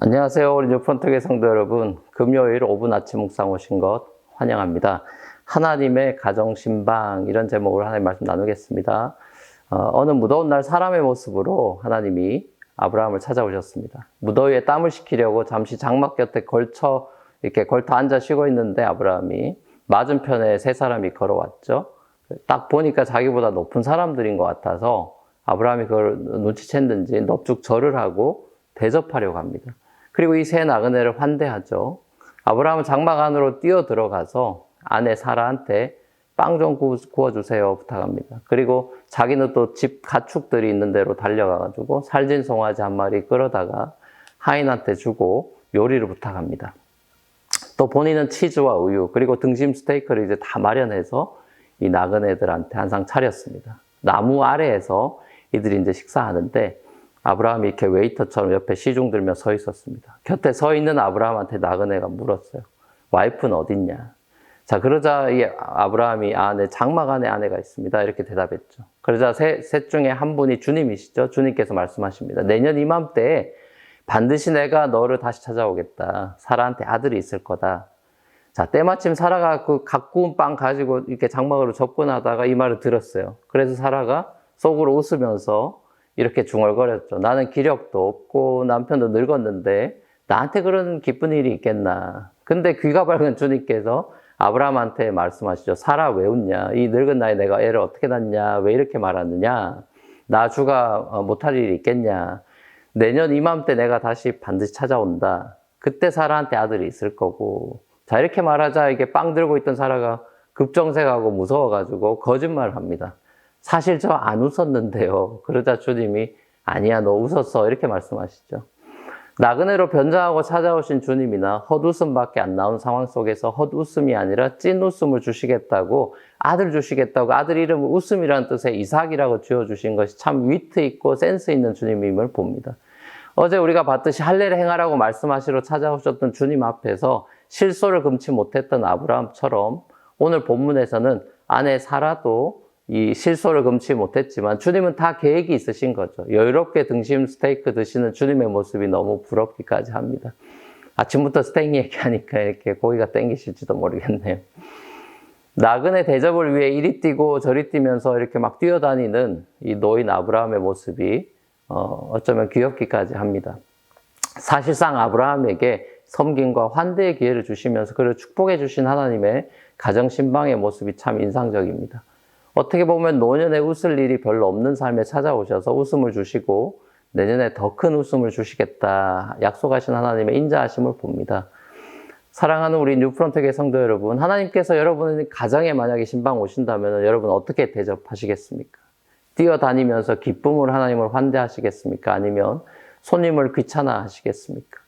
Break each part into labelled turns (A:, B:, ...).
A: 안녕하세요. 우리 뉴프런트교회 성도 여러분. 금요일 5분 아침 묵상 오신 것 환영합니다. 하나님의 가정신방 이런 제목으로 하나님 말씀 나누겠습니다. 어느 무더운 날 사람의 모습으로 하나님이 아브라함을 찾아오셨습니다. 무더위에 땀을 식히려고 잠시 장막 곁에 이렇게 걸터 앉아 쉬고 있는데 아브라함이 맞은편에 세 사람이 걸어왔죠. 딱 보니까 자기보다 높은 사람들인 것 같아서 아브라함이 그걸 눈치챘는지 넙죽 절을 하고 대접하려고 합니다. 그리고 이 세 나그네를 환대하죠. 아브라함은 장막 안으로 뛰어 들어가서 아내 사라한테 빵 좀 구워주세요 부탁합니다. 그리고 자기는 또 집 가축들이 있는 데로 달려가가지고 살진 송아지 한 마리 끌어다가 하인한테 주고 요리를 부탁합니다. 또 본인은 치즈와 우유 그리고 등심 스테이크를 이제 다 마련해서 이 나그네들한테 한 상 차렸습니다. 나무 아래에서 이들이 이제 식사하는데 아브라함이 이렇게 웨이터처럼 옆에 시중 들며 서 있었습니다. 곁에 서 있는 아브라함한테 나그네가 물었어요. 와이프는 어딨냐? 자, 그러자 이 아브라함이 내 장막 안에 아내가 있습니다. 이렇게 대답했죠. 그러자 셋 중에 한 분이 주님이시죠. 주님께서 말씀하십니다. 내년 이맘때에 반드시 내가 너를 다시 찾아오겠다. 사라한테 아들이 있을 거다. 자, 때마침 사라가 그 가꾸운 빵 가지고 이렇게 장막으로 접근하다가 이 말을 들었어요. 그래서 사라가 속으로 웃으면서 이렇게 중얼거렸죠. 나는 기력도 없고 남편도 늙었는데 나한테 그런 기쁜 일이 있겠나. 근데 귀가 밝은 주님께서 아브라함한테 말씀하시죠. 사라 왜 웃냐? 이 늙은 나이에 내가 애를 어떻게 낳냐? 왜 이렇게 말하느냐? 나 주가 못할 일이 있겠냐? 내년 이맘때 내가 다시 반드시 찾아온다. 그때 사라한테 아들이 있을 거고. 자, 이렇게 말하자 이게 빵 들고 있던 사라가 급정색하고 무서워가지고 거짓말을 합니다. 사실 저 안 웃었는데요. 그러자 주님이 아니야 너 웃었어 이렇게 말씀하시죠. 나그네로 변장하고 찾아오신 주님이나 헛웃음밖에 안 나온 상황 속에서 헛웃음이 아니라 찐웃음을 주시겠다고 아들 주시겠다고 아들 이름을 웃음이라는 뜻의 이삭이라고 지어주신 것이 참 위트 있고 센스 있는 주님임을 봅니다. 어제 우리가 봤듯이 할례를 행하라고 말씀하시러 찾아오셨던 주님 앞에서 실소를 금치 못했던 아브라함처럼 오늘 본문에서는 아내 사라도 이 실소를 금치 못했지만 주님은 다 계획이 있으신 거죠. 여유롭게 등심 스테이크 드시는 주님의 모습이 너무 부럽기까지 합니다. 아침부터 스테이크 얘기하니까 이렇게 고기가 땡기실지도 모르겠네요. 나그네 대접을 위해 이리 뛰고 저리 뛰면서 이렇게 막 뛰어다니는 이 노인 아브라함의 모습이 어쩌면 귀엽기까지 합니다. 사실상 아브라함에게 섬김과 환대의 기회를 주시면서 그를 축복해 주신 하나님의 가정신방의 모습이 참 인상적입니다. 어떻게 보면 노년에 웃을 일이 별로 없는 삶에 찾아오셔서 웃음을 주시고 내년에 더 큰 웃음을 주시겠다 약속하신 하나님의 인자하심을 봅니다. 사랑하는 우리 뉴프런트교회 성도 여러분, 하나님께서 여러분의 가정에 만약에 신방 오신다면 여러분 어떻게 대접하시겠습니까? 뛰어다니면서 기쁨으로 하나님을 환대하시겠습니까? 아니면 손님을 귀찮아하시겠습니까?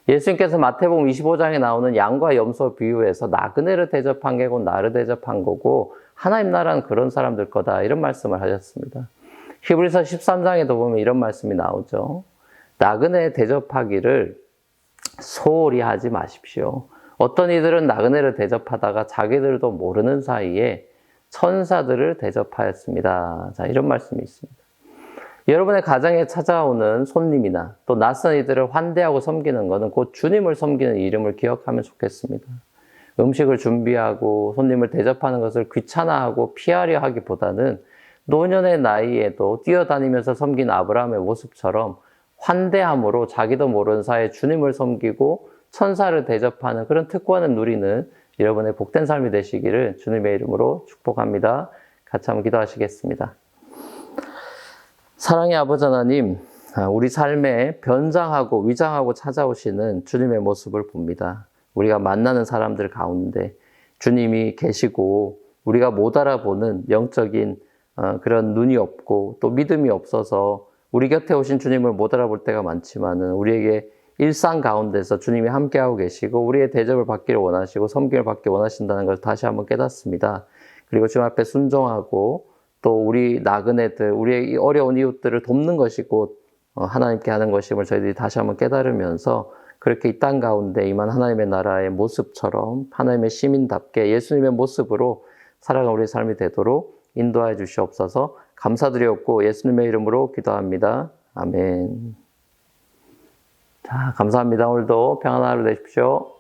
A: 예수님께서 마태복음 25장에 나오는 양과 염소 비유에서 나그네를 대접한 게 곧 나를 대접한 거고 하나님 나라는 그런 사람들 거다 이런 말씀을 하셨습니다. 히브리서 13장에도 보면 이런 말씀이 나오죠. 나그네 대접하기를 소홀히 하지 마십시오. 어떤 이들은 나그네를 대접하다가 자기들도 모르는 사이에 천사들을 대접하였습니다. 자, 이런 말씀이 있습니다. 여러분의 가정에 찾아오는 손님이나 또 낯선 이들을 환대하고 섬기는 것은 곧 주님을 섬기는 이름을 기억하면 좋겠습니다. 음식을 준비하고 손님을 대접하는 것을 귀찮아하고 피하려 하기보다는 노년의 나이에도 뛰어다니면서 섬긴 아브라함의 모습처럼 환대함으로 자기도 모르는 사이에 주님을 섬기고 천사를 대접하는 그런 특권을 누리는 여러분의 복된 삶이 되시기를 주님의 이름으로 축복합니다. 같이 한번 기도하시겠습니다. 사랑의 아버지 하나님, 우리 삶에 변장하고 위장하고 찾아오시는 주님의 모습을 봅니다. 우리가 만나는 사람들 가운데 주님이 계시고 우리가 못 알아보는 영적인 그런 눈이 없고 또 믿음이 없어서 우리 곁에 오신 주님을 못 알아볼 때가 많지만은 우리에게 일상 가운데서 주님이 함께하고 계시고 우리의 대접을 받기를 원하시고 섬김을 받기 원하신다는 걸 다시 한번 깨닫습니다. 그리고 주님 앞에 순종하고 또 우리 나그네들, 우리의 어려운 이웃들을 돕는 것이 곧 하나님께 하는 것임을 저희들이 다시 한번 깨달으면서 그렇게 이 땅 가운데 임한 하나님의 나라의 모습처럼 하나님의 시민답게 예수님의 모습으로 살아가는 우리의 삶이 되도록 인도하여 주시옵소서. 감사드리옵고 예수님의 이름으로 기도합니다. 아멘. 자, 감사합니다. 오늘도 평안한 하루 되십시오.